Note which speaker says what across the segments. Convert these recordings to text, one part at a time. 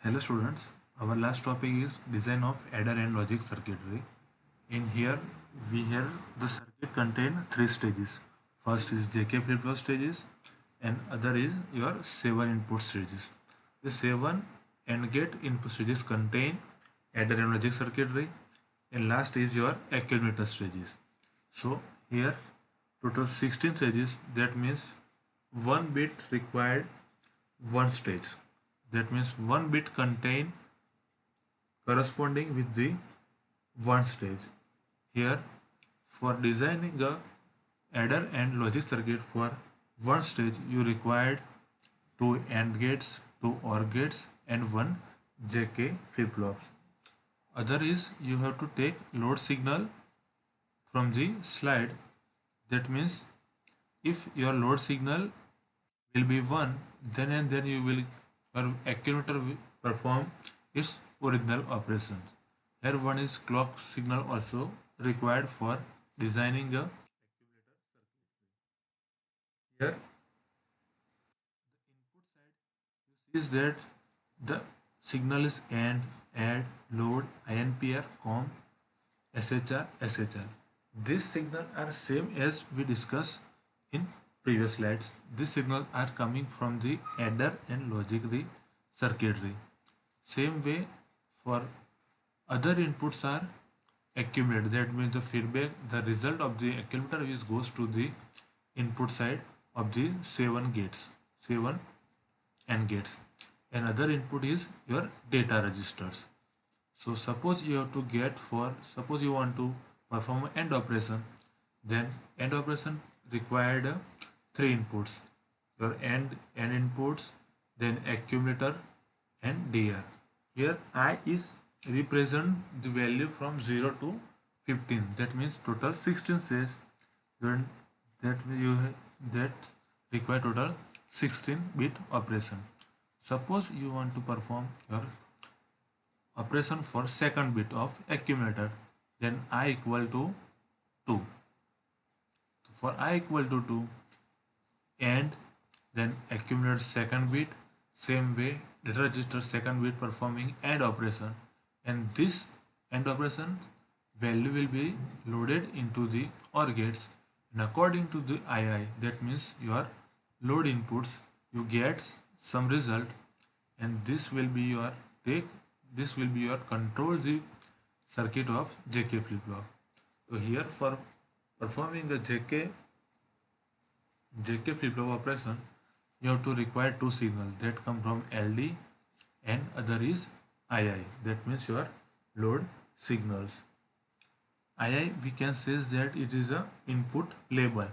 Speaker 1: Hello students, our last topic is design of adder and logic circuitry. In here, we have the circuit contain three stages. First is JK flip-flop stages and other is your 7 input stages. The 7 AND gate input stages contain adder and logic circuitry and last is your accumulator stages. So here total 16 stages, that means one bit required one stage. That means one bit contain corresponding with the one stage. Here for designing a adder and logic circuit for one stage you required two AND gates, two OR gates and one JK flip-flops. Other is you have to take load signal from the slide. That means if your load signal will be 1, then and then your accumulator will perform its original operations. Here one is clock signal also required for designing a here is that the signal is AND, add, load, INPR, COM, SHR, SHR. These signals are same as we discussed in previous slides. These signals are coming from the adder and logic circuitry. Same way for other inputs are accumulated. That means the feedback, the result of the accumulator is goes to the input side of the 7 gates, 7 AND gates. Another input is your data registers. So suppose you have to get for suppose you want to perform an AND operation, then AND operation required three inputs. Your AND inputs, then accumulator and DR. Here I is represent the value from 0 to 15. That means total 16 says then that you that require total 16 bit operation. Suppose you want to perform your operation for second bit of accumulator, then I equal to 2. For I equal to 2 and then accumulate second bit, same way data register second bit performing AND operation, and this AND operation value will be loaded into the OR gates, and according to the II, that means your load inputs, you get some result, and this will be your control the circuit of JK flip flop. So here for performing the JK flip flop operation, you have to require two signals that come from LD and other is II. That means your load signals. II we can say that it is a input label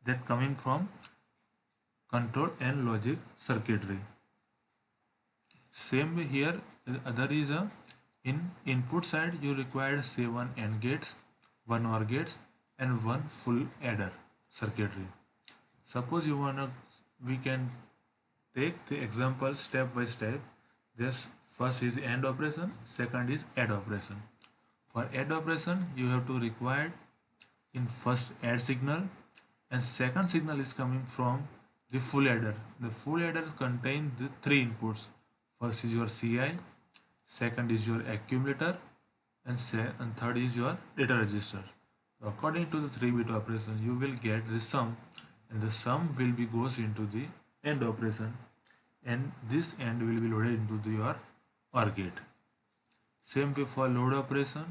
Speaker 1: that coming from control and logic circuitry. Same way here, other is a in input side you required 7 AND gates, 1 OR gates and one full adder circuitry. Suppose you wanna, we can take the example step by step. This first is AND operation, second is add operation. For add operation you have to require in first add signal and second signal is coming from the full adder. The full adder contains the three inputs. First is your CI, second is your accumulator and third is your data register. According to the 3-bit operation you will get the sum, and the sum will be goes into the AND operation, and this AND will be loaded into your OR gate. Same way for load operation.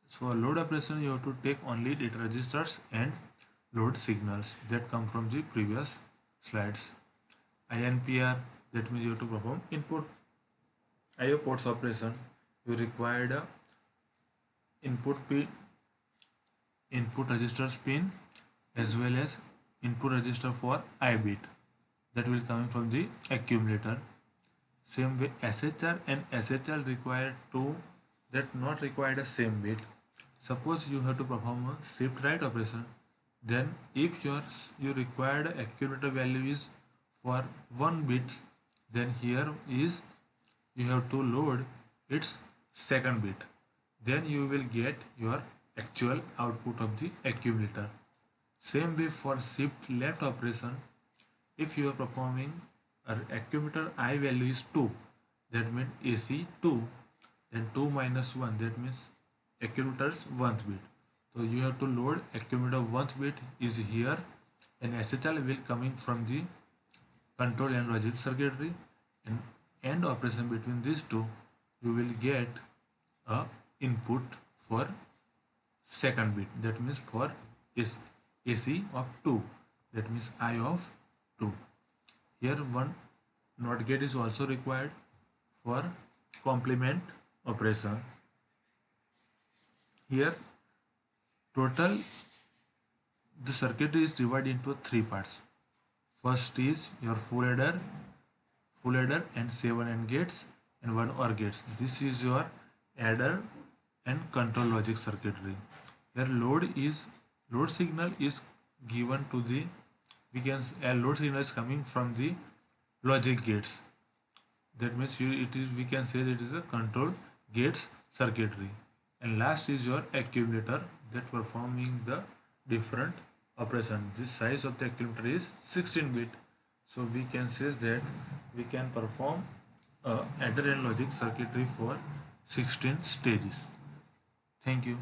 Speaker 1: So for load operation you have to take only data registers and load signals that come from the previous slides. INPR, that means you have to perform input IO ports operation. You required a input pin, input registers pin as well as input register for I bit that will come from the accumulator. Same way SHR and SHL require two that not required a same bit. Suppose you have to perform a shift right operation, then if you required accumulator value is for 1 bit, then here is you have to load its second bit, then you will get your actual output of the accumulator. Same way for shift left operation, if you are performing accumulator I value is 2, that means AC 2. Then 2 minus 1, that means accumulator's 1th bit. So you have to load accumulator 1th bit is here, and SHL will coming from the control and logic circuitry, and end operation between these two you will get a input for second bit, that means for AC of 2, that means I of 2. Here one NOT gate is also required for complement operation. Here total the circuitry is divided into 3 parts. First is your full adder and 7 AND gates and 1 OR gates. This is your adder and control logic circuitry. Here load signal is given to the, we can load signal is coming from the logic gates. That means we can say that it is a control gates circuitry. And last is your accumulator that performing the different operation. This size of the accumulator is 16 bit. So we can say that we can perform adder and logic circuitry for 16 stages. Thank you.